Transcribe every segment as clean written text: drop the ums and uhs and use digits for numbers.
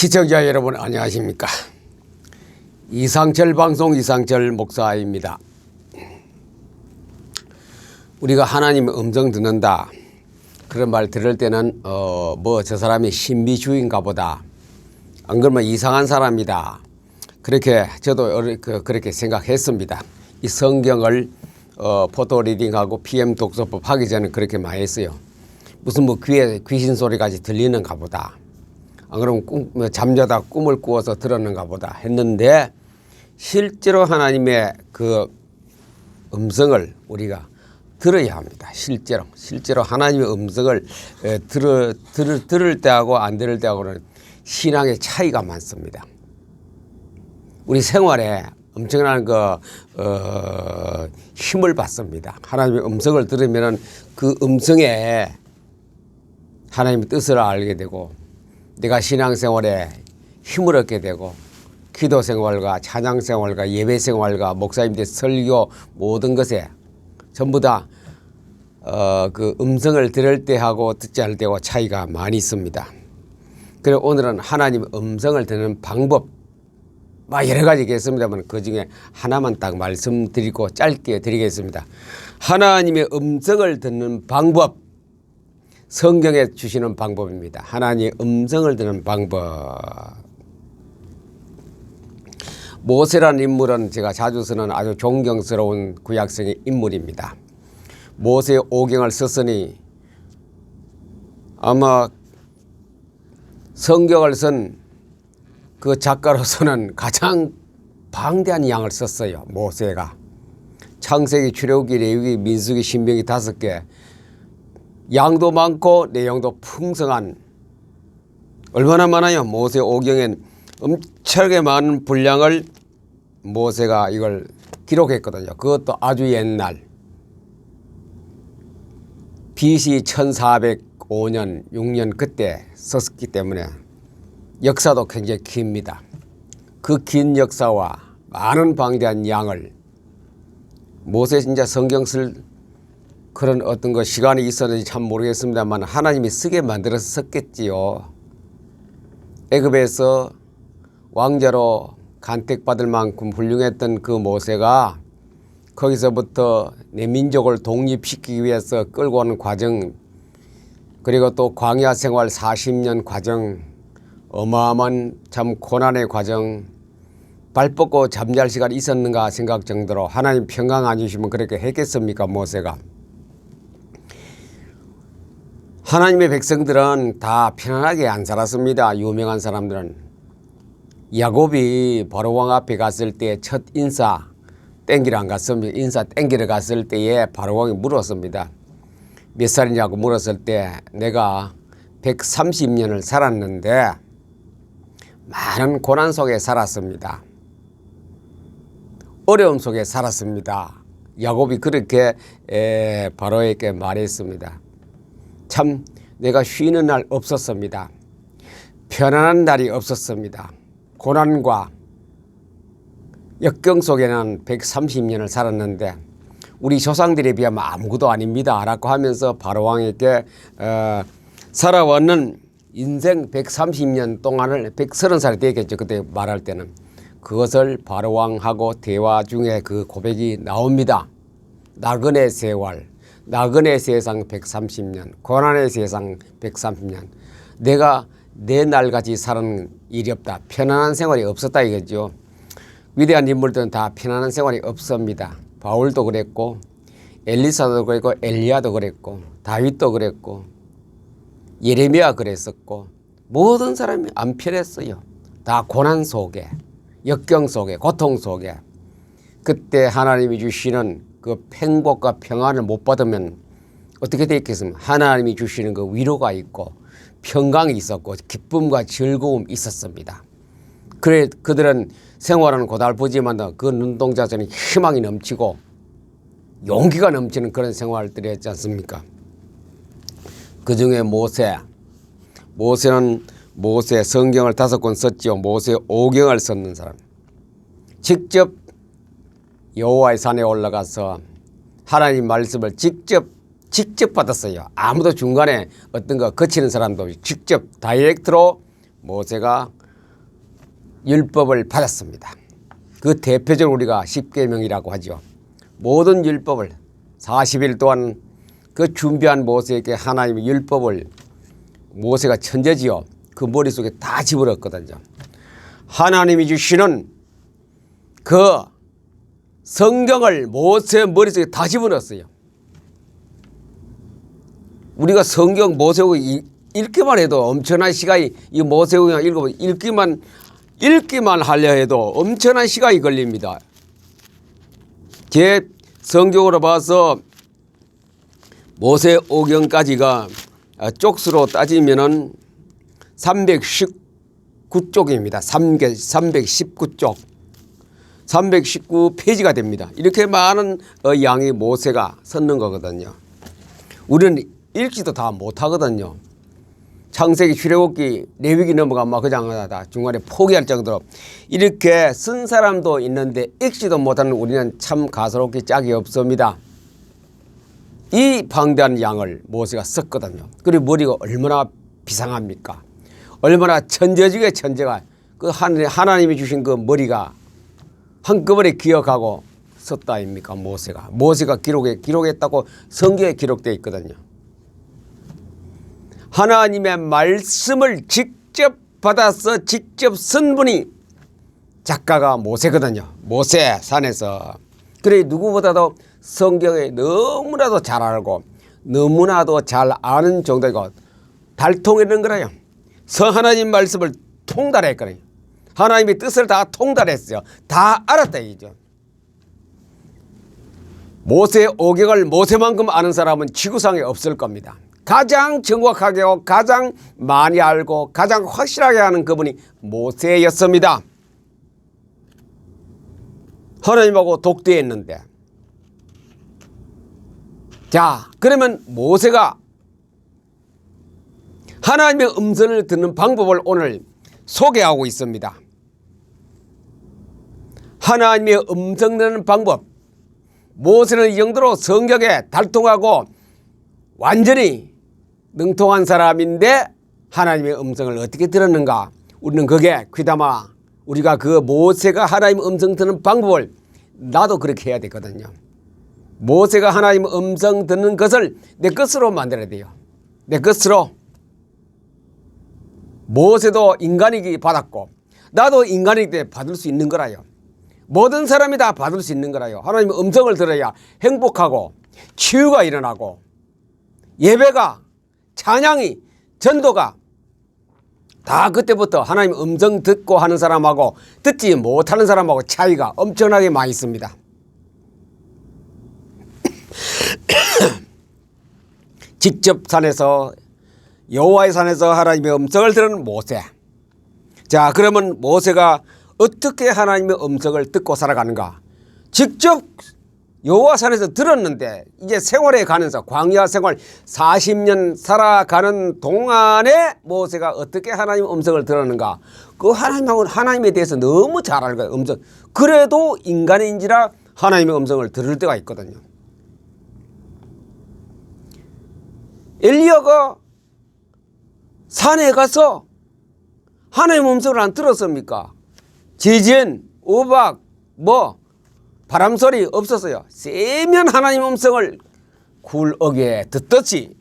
시청자 여러분 안녕하십니까. 이상철 방송 이상철 목사입니다. 우리가 하나님의 음성 듣는다 그런 말 들을 때는 뭐 저 사람이 신비주의인가 보다, 안 그러면 이상한 사람이다, 그렇게 저도 그렇게 생각했습니다. 이 성경을 포토 리딩하고 PM 독서법 하기 전에 그렇게 많이 했어요. 무슨 뭐 귀에 귀신 소리까지 들리는가 보다, 안 그러면 잠자다 꿈을 꾸어서 들었는가 보다 했는데, 실제로 하나님의 그 음성을 우리가 들어야 합니다. 실제로 하나님의 음성을 들을 때하고 안 들을 때하고는 신앙의 차이가 많습니다. 우리 생활에 엄청난 힘을 받습니다. 하나님의 음성을 들으면 그 음성에 하나님의 뜻을 알게 되고, 내가 신앙생활에 힘을 얻게 되고, 기도생활과 찬양생활과 예배생활과 목사님들 설교 모든 것에 전부 다 그 음성을 들을 때하고 듣지 않을 때하고 차이가 많이 있습니다. 그래서 오늘은 하나님의 음성을 듣는 방법, 여러 가지 있겠습니다만 그 중에 하나만 딱 말씀드리고 짧게 드리겠습니다. 하나님의 음성을 듣는 방법, 성경에 주시는 방법입니다. 하나님의 음성을 듣는 방법. 모세라는 인물은 제가 자주 쓰는 아주 존경스러운 구약성의 인물입니다. 모세의 오경을 썼으니 아마 성경을 쓴 그 작가로서는 가장 방대한 양을 썼어요. 모세가 창세기, 출애굽기, 레위기, 민수기, 신명기 5개, 양도 많고 내용도 풍성한, 얼마나 많아요. 모세 오경엔 엄청나게 많은 분량을 모세가 이걸 기록했거든요. 그것도 아주 옛날 BC 1405년 6년 그때 썼기 때문에 역사도 굉장히 깁니다. 그 긴 역사와 많은 방대한 양을 모세 진짜 성경 쓸 그런 어떤 거 시간이 있었는지 참 모르겠습니다만 하나님이 쓰게 만들어서 썼겠지요. 애굽에서 왕자로 간택받을 만큼 훌륭했던 그 모세가 거기서부터 내 민족을 독립시키기 위해서 끌고 오는 과정, 그리고 또 광야 생활 40년 과정, 어마어마한 참 고난의 과정, 발 뻗고 잠잘 시간이 있었는가 생각 정도로 하나님 평강 안 주시면 그렇게 했겠습니까? 모세가. 하나님의 백성들은 다 편안하게 안 살았습니다. 유명한 사람들은. 야곱이 바로왕 앞에 갔을 때 첫 인사 땡기러 안 갔습니다. 인사 땡기러 갔을 때에 바로왕이 물었습니다. 몇 살이냐고 물었을 때 내가 130년을 살았는데 많은 고난 속에 살았습니다. 어려움 속에 살았습니다. 야곱이 그렇게 바로에게 말했습니다. 참 내가 쉬는 날 없었습니다. 편안한 날이 없었습니다. 고난과 역경 속에는 130년을 살았는데 우리 조상들에 비하면 아무것도 아닙니다 라고 하면서 바로왕에게 살아왔는 인생 130년 동안을 130살이 되겠죠. 그때 말할 때는 그것을 바로왕하고 대화 중에 그 고백이 나옵니다. 나그네 세월, 나그네 세상 130년, 고난의 세상 130년, 내가 내 날같이 사는 일이 없다. 편안한 생활이 없었다 이거죠. 위대한 인물들은 다 편안한 생활이 없습니다. 바울도 그랬고 엘리사도 그랬고 엘리야도 그랬고 다윗도 그랬고 예레미야 그랬었고 모든 사람이 안 편했어요. 다 고난 속에, 역경 속에, 고통 속에. 그때 하나님이 주시는 그 행복과 평안을 못 받으면 어떻게 되겠습니까? 하나님이 주시는 그 위로가 있고 평강이 있었고 기쁨과 즐거움이 있었습니다. 그래 그들은 생활은 고달프지만 그 눈동자처럼 희망이 넘치고 용기가 넘치는 그런 생활들이었지 않습니까? 그 중에 모세는 성경을 5권 썼지요. 모세 오경을 썼는 사람. 직접 여호와의 산에 올라가서 하나님 말씀을 직접 받았어요. 아무도 중간에 어떤 거 거치는 사람도 직접 다이렉트로 모세가 율법을 받았습니다. 그 대표적으로 우리가 십계명이라고 하죠. 모든 율법을 40일 동안 그 준비한 모세에게 하나님의 율법을 모세가 천재지요. 그 머릿속에 다 집어넣었거든요. 하나님이 주시는 그 성경을 모세 머릿속에 다 집어넣었어요. 우리가 성경 모세오경 읽기만 해도 엄청난 시간이, 이 모세오경 읽으면 읽기만 하려 해도 엄청난 시간이 걸립니다. 제 성경으로 봐서 모세오경까지가 쪽수로 따지면은 319쪽입니다. 319쪽. 319페이지가 됩니다. 이렇게 많은 양의 모세가 섰는 거거든요. 우리는 읽지도 다 못하거든요. 창세기, 출애굽기, 레위기 넘어가면 그냥 다 중간에 포기할 정도로 이렇게 쓴 사람도 있는데 읽지도 못하는 우리는 참 가소롭기 짝이 없습니다. 이 방대한 양을 모세가 썼거든요. 그리고 머리가 얼마나 비상합니까? 얼마나 천재 중에 천재가 그 하나님이 주신 그 머리가 한꺼번에 기억하고 썼다 아닙니까? 모세가 기록했다고 성경에 기록되어 있거든요. 하나님의 말씀을 직접 받아서 직접 쓴 분이 작가가 모세거든요. 모세 산에서. 그래 누구보다도 성경에 너무나도 잘 알고 너무나도 잘 아는 정도이고 달통했는 거라요. 하나님 말씀을 통달했거든요. 하나님의 뜻을 다 통달했어요. 다 알았다 이죠. 모세 오경을 모세만큼 아는 사람은 지구상에 없을 겁니다. 가장 정확하게 하고 가장 많이 알고 가장 확실하게 하는 그분이 모세였습니다. 하나님하고 독대했는데, 자 그러면 모세가 하나님의 음성을 듣는 방법을 오늘 소개하고 있습니다. 하나님의 음성 듣는 방법. 모세는 이 정도로 성격에 달통하고 완전히 능통한 사람인데 하나님의 음성을 어떻게 들었는가? 우리는 그게 귀담아 우리가 그 모세가 하나님의 음성 듣는 방법을 나도 그렇게 해야 되거든요. 모세가 하나님의 음성 듣는 것을 내 것으로 만들어야 돼요. 내 것으로. 모세도 인간이기 받았고 나도 인간이기 때문에 받을 수 있는 거라요. 모든 사람이 다 받을 수 있는 거라요. 하나님의 음성을 들어야 행복하고 치유가 일어나고 예배가 찬양이 전도가 다 그때부터 하나님의 음성 듣고 하는 사람하고 듣지 못하는 사람하고 차이가 엄청나게 많이 있습니다. 직접 산에서 여호와의 산에서 하나님의 음성을 들은 모세. 자 그러면 모세가 어떻게 하나님의 음성을 듣고 살아가는가? 직접 여호와 산에서 들었는데 이제 생활에 가면서 광야 생활 40년 살아가는 동안에 모세가 어떻게 하나님의 음성을 들었는가? 그 하나님에 대해서 너무 잘 알고 음성. 그래도 인간인지라 하나님의 음성을 들을 때가 있거든요. 엘리야가 산에 가서 하나님의 음성을 안 들었습니까? 지진, 우박, 바람소리 없었어요. 세면 하나님의 음성을 굴억에 듣듯이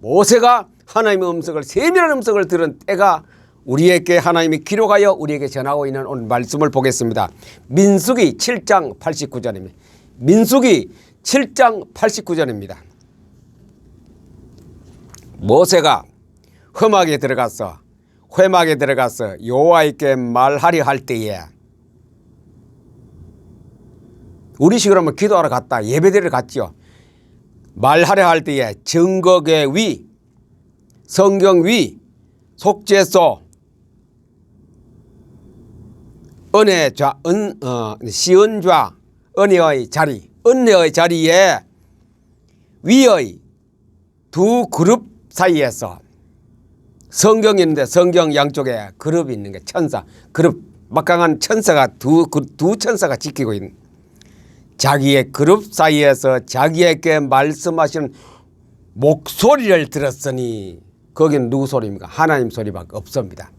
모세가 하나님의 음성을 세면한 음성을 들은 때가 우리에게 하나님이 기록하여 우리에게 전하고 있는 오늘 말씀을 보겠습니다. 민수기 7장 89절입니다. 민수기 7장 89절입니다. 모세가 회막에 들어가서 여호와께 말하려 할 때에 우리식으로 하면 기도하러 갔다 예배드리러 갔죠. 말하려 할 때에 증거계 위, 성경 위, 속죄소, 은혜좌, 시은좌, 은혜의 자리에 위의 두 그룹 사이에서 성경이 있는데 성경 양쪽에 그룹이 있는 게 천사, 그룹 막강한 천사가 두 천사가 지키고 있는 자기의 그룹 사이에서 자기에게 말씀하시는 목소리를 들었으니 거기는 누구 소리입니까? 하나님 소리밖에 없습니다.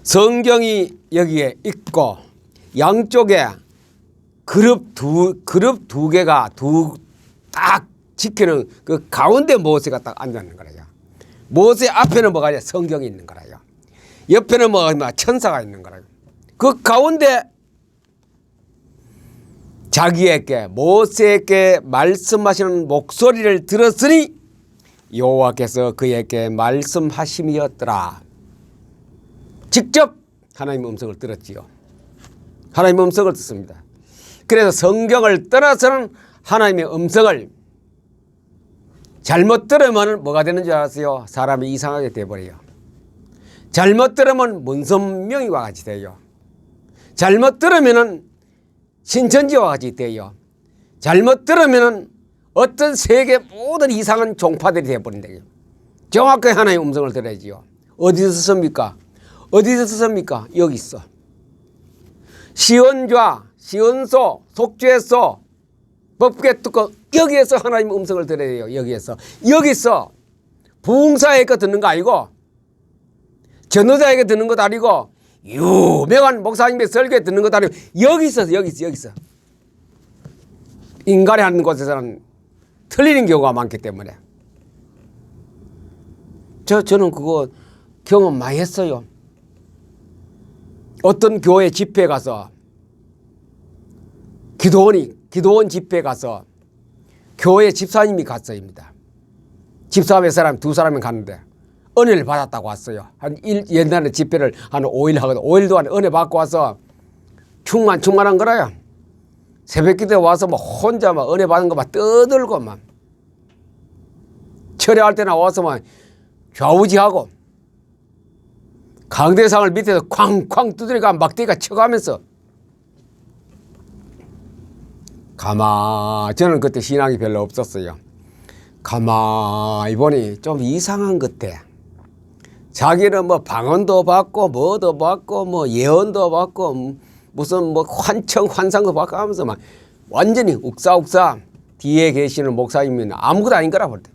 성경이 여기에 있고 양쪽에 그룹 두 개가 딱 지키는 그 가운데 모세가 딱 앉았는 거예요. 모세 앞에는 뭐가 있냐? 성경이 있는 거예요. 옆에는 뭐가 천사가 있는 거예요. 그 가운데 자기에게 모세에게 말씀하시는 목소리를 들었으니 여호와께서 그에게 말씀하심이었더라. 직접 하나님의 음성을 들었지요. 하나님의 음성을 듣습니다. 그래서 성경을 떠나서는 하나님의 음성을 잘못 들으면 뭐가 되는 줄 알았어요? 사람이 이상하게 돼버려요. 잘못 들으면 문선명이와 같이 돼요. 잘못 들으면 신천지와 같이 돼요. 잘못 들으면 어떤 세계 모든 이상한 종파들이 되어버린대요. 정확하게 하나님의 음성을 들어야지요. 어디서 씁니까? 어디서 씁니까? 여기 있어. 시온좌, 시온소, 속죄소, 법궤뚜껑 여기에서 하나님의 음성을 들어야 돼요. 여기서 부흥사에게 듣는 거 아니고 전도자에게 듣는 것도 아니고 유명한 목사님의 설교에 듣는 것도 아니고 여기서 인간이 하는 곳에서는 틀리는 경우가 많기 때문에 저는 그거 경험 많이 했어요. 어떤 교회 집회에 가서 기도원 집회에 가서 교회 집사님이 갔어요입니다. 집사 몇 사람, 두 사람이 갔는데 은혜를 받았다고 왔어요. 옛날에 집회를 한 5일 하거든. 5일 동안 은혜 받고 와서 충만한 거라요. 새벽 기도에 와서 막 혼자 막 은혜 받은 거 막 떠들고 막 철회할 때나 와서 막 좌우지하고 강대상을 밑에서 쾅쾅 두드리가 막대기가 쳐가면서 저는 그때 신앙이 별로 없었어요. 가만히 보니 좀 이상한 것 같아. 자기는 뭐 방언도 받고 뭐도 받고 뭐 예언도 받고 무슨 뭐 환상도 받고 하면서 막 완전히 욱사욱사 뒤에 계시는 목사님은 아무것도 아닌 거라 볼 때.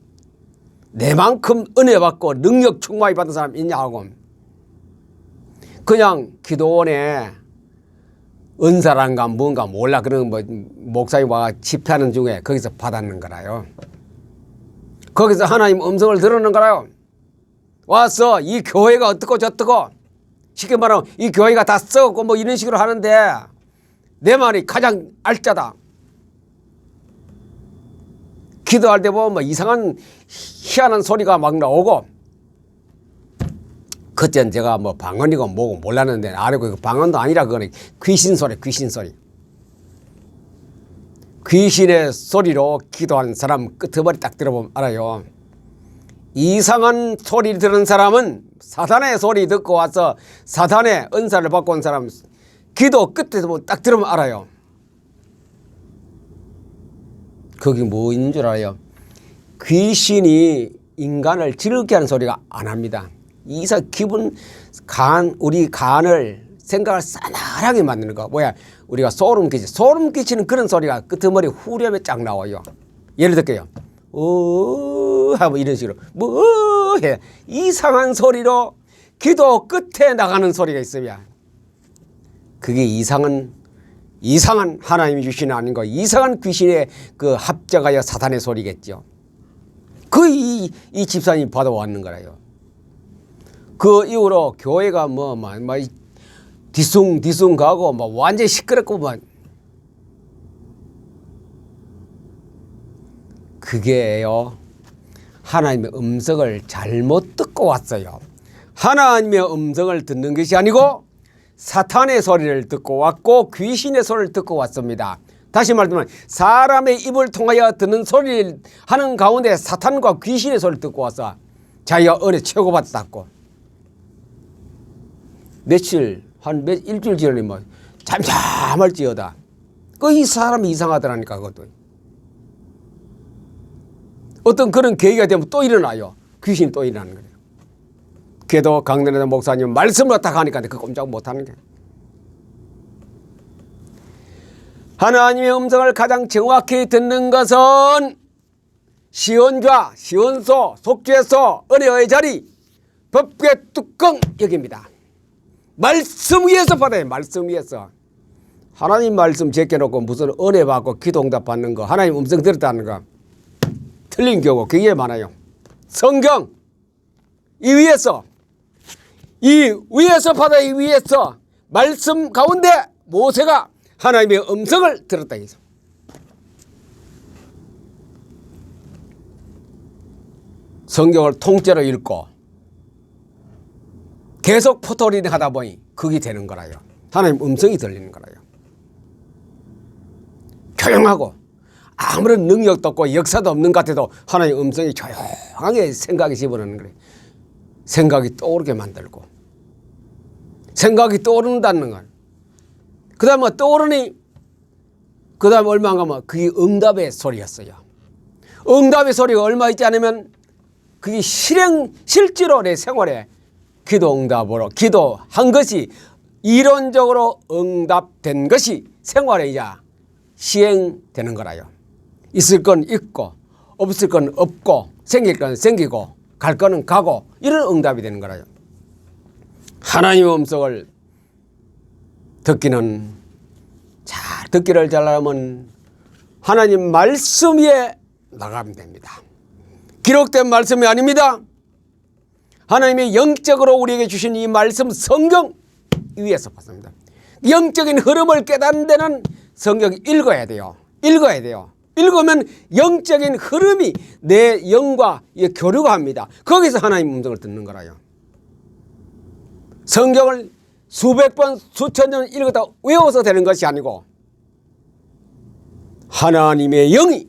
내만큼 은혜 받고 능력 충만히 받은 사람 있냐고. 그냥 기도원에 은사란가 뭔가 몰라 그런 뭐 목사님 와 집회하는 중에 거기서 받았는 거라요. 거기서 하나님 음성을 들었는 거라요. 와서 이 교회가 어떻고 저떻고 쉽게 말하면 이 교회가 다 썩었고 뭐 이런 식으로 하는데 내 말이 가장 알짜다. 기도할 때 보면 뭐 이상한 희한한 소리가 막 나오고 그때는 제가 뭐 방언이고 뭐고 몰랐는데 알고 방언도 아니라 그거는 귀신 소리. 귀신의 소리로 기도하는 사람 끄트머리 딱 들어보면 알아요. 이상한 소리 들은 사람은 사탄의 소리 듣고 와서 사탄의 은사를 받고 온 사람 기도 끝에서 딱 들으면 알아요. 거기 뭐 있는 줄 알아요? 귀신이 인간을 지르게 하는 소리가 안 합니다. 우리 간을 생각을 싸늘하게 만드는 거. 우리가 소름 끼치는 그런 소리가 끄트머리 후렴에 쫙 나와요. 예를 들게요. 하고 이런 식으로 해 이상한 소리로 기도 끝에 나가는 소리가 있으면 그게 이상한 하나님이 주시는 아닌 거 이상한 귀신의 그 합작하여 사탄의 소리겠죠. 이 집사님이 받아왔는 거라요. 그 이후로 교회가 뒤숭 가고 완전히 시끄럽고 그게요. 하나님의 음성을 잘못 듣고 왔어요. 하나님의 음성을 듣는 것이 아니고 사탄의 소리를 듣고 왔고 귀신의 소리를 듣고 왔습니다. 다시 말하면 사람의 입을 통하여 듣는 소리를 하는 가운데 사탄과 귀신의 소리를 듣고 와서 자기가 은혜 최고 받았고 일주일 전에 잠잠할지어다. 이 사람이 이상하더라니까. 그것도 어떤 그런 계기가 되면 또 일어나요. 귀신이 또 일어나는 거예요. 걔도 강단에 목사님 말씀을 딱 하니까 그 꼼짝 못하는 거예요. 하나님의 음성을 가장 정확히 듣는 것은 시온좌, 시온소, 속죄소, 은혜의 자리, 법궤 뚜껑 여기입니다. 말씀 위에서 받아요. 말씀 위에서. 하나님 말씀 제껴놓고 무슨 은혜 받고 기도 응답 받는 거, 하나님 음성 들었다는 거 틀린 경우 굉장히 많아요. 성경 이 위에서 받아요. 이 위에서 말씀 가운데 모세가 하나님의 음성을 들었다 해서 성경을 통째로 읽고 계속 포토리딩 하다 보니 그게 되는 거라요. 하나님 음성이 들리는 거라요. 조용하고 아무런 능력도 없고 역사도 없는 것 같아도 하나님 음성이 조용하게 생각이 집어넣는 거예요. 생각이 떠오르게 만들고 생각이 떠오른다는 건 그 다음에 떠오르니 그 다음에 얼마 안 가면 그게 응답의 소리였어요. 응답의 소리가 얼마 있지 않으면 그게 실제로 내 생활에 기도 응답으로 기도한 것이 이론적으로 응답된 것이 생활에 이제 시행되는 거라요. 있을 건 있고 없을 건 없고 생길 건 생기고 갈 거는 가고 이런 응답이 되는 거라요. 하나님의 음성을 듣기를 잘하면 하나님 말씀 위에 나가면 됩니다. 기록된 말씀이 아닙니다. 하나님이 영적으로 우리에게 주신 이 말씀 성경 위에서 봤습니다. 영적인 흐름을 깨닫는 데는 성경 읽어야 돼요. 읽어야 돼요. 읽으면 영적인 흐름이 내 영과 교류가 합니다. 거기서 하나님 음성을 듣는 거라요. 성경을 수백 번 수천 년 읽었다 외워서 되는 것이 아니고 하나님의 영이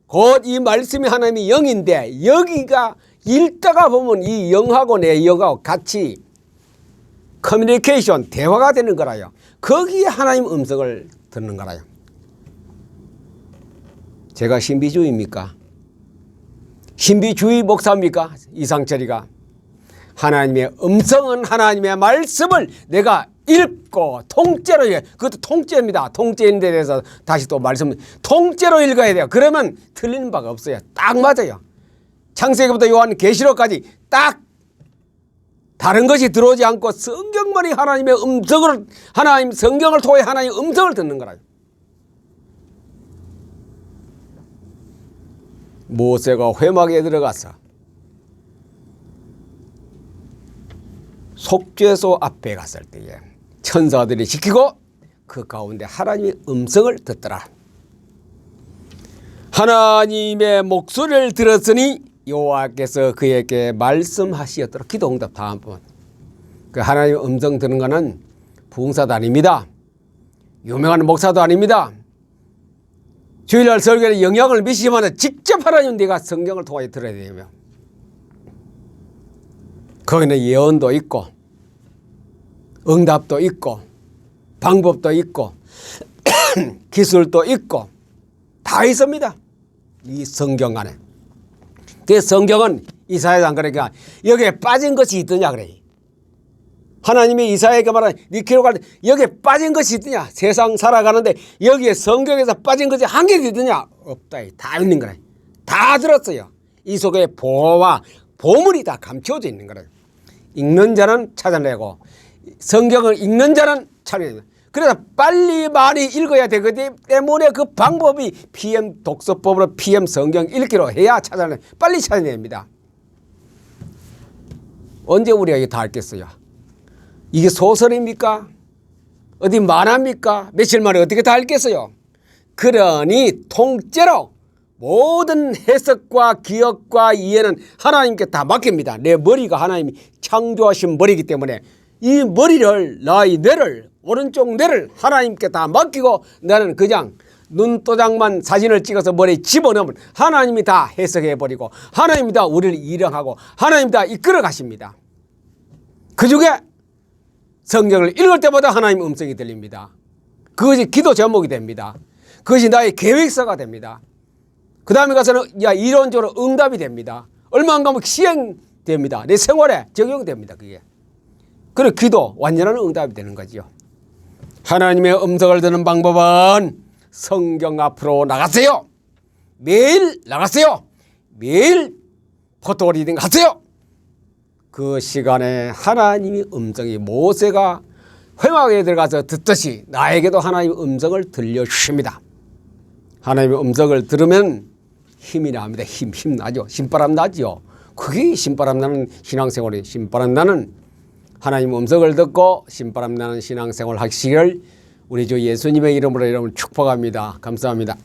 곧 이 말씀이 하나님의 영인데 여기가 읽다가 보면 이 영하고 내 영하고 같이 커뮤니케이션 대화가 되는 거라요. 거기에 하나님 음성을 듣는 거라요. 제가 신비주의입니까? 신비주의 목사입니까? 이상철이가. 하나님의 음성은 하나님의 말씀을 내가 읽고 통째로 그것도 통째입니다. 통째인데 대해서 다시 또 말씀 통째로 읽어야 돼요. 그러면 틀리는 바가 없어요. 딱 맞아요. 창세기부터 요한 계시록까지 딱 다른 것이 들어오지 않고 성경만이 하나님의 음성을 하나님 성경을 통해 하나님의 음성을 듣는 거라요. 모세가 회막에 들어가서 속죄소 앞에 갔을 때에 천사들이 지키고 그 가운데 하나님의 음성을 듣더라. 하나님의 목소리를 들었으니 여호와께서 그에게 말씀하시었더라. 기도 응답 다음번. 그 하나님의 음성 듣는 것은 부흥사도 아닙니다. 유명한 목사도 아닙니다. 주일날 설교에 영향을 미치지만 직접 하나님 네가 성경을 통해 들어야 되며 거기는 예언도 있고 응답도 있고 방법도 있고 기술도 있고 다 있습니다. 이 성경 안에. 그 성경은 이사야서 안 그러니까 여기에 빠진 것이 있더냐 그래. 하나님이 이사야에게 말하는 네 기록할 때 여기에 빠진 것이 있더냐. 세상 살아가는데 여기에 성경에서 빠진 것이 한 개도 있더냐. 없다. 다 있는 거래. 다 들었어요. 이 속에 보호와 보물이 다 감춰져 있는 거래요. 읽는 자는 찾아내고 성경을 읽는 자는 찾아내고 그래서 빨리 많이 읽어야 되기 때문에 그 방법이 PM 독서법으로 PM 성경 읽기로 해야 빨리 찾아냅니다. 언제 우리가 이게 다 알겠어요? 이게 소설입니까? 어디 만화입니까? 며칠 만에 어떻게 다 알겠어요? 그러니 통째로 모든 해석과 기억과 이해는 하나님께 다 맡깁니다. 내 머리가 하나님이 창조하신 머리이기 때문에 이 머리를 나의 뇌를 오른쪽 뇌를 하나님께 다 맡기고 나는 그냥 눈도장만 사진을 찍어서 머리에 집어넣으면 하나님이 다 해석해버리고 하나님이 다 우리를 일행하고 하나님이 다 이끌어 가십니다. 그 중에 성경을 읽을 때마다 하나님 음성이 들립니다. 그것이 기도 제목이 됩니다. 그것이 나의 계획서가 됩니다. 그 다음에 가서는 이론적으로 응답이 됩니다. 얼마 안 가면 시행됩니다. 내 생활에 적용됩니다. 그게. 그리고 기도 완전한 응답이 되는 거죠. 하나님의 음성을 듣는 방법은 성경 앞으로 나가세요. 매일 나가세요. 매일 포토 리딩 하세요. 그 시간에 하나님의 음성이 모세가 회막에 들어가서 듣듯이 나에게도 하나님의 음성을 들려주십니다. 하나님의 음성을 들으면 힘이 납니다. 힘나죠. 신바람 나죠. 그게 신바람 나는 신앙생활이 신바람 나는 하나님 음성을 듣고 신바람 나는 신앙생활 하시기를 우리 주 예수님의 이름으로 여러분 축복합니다. 감사합니다.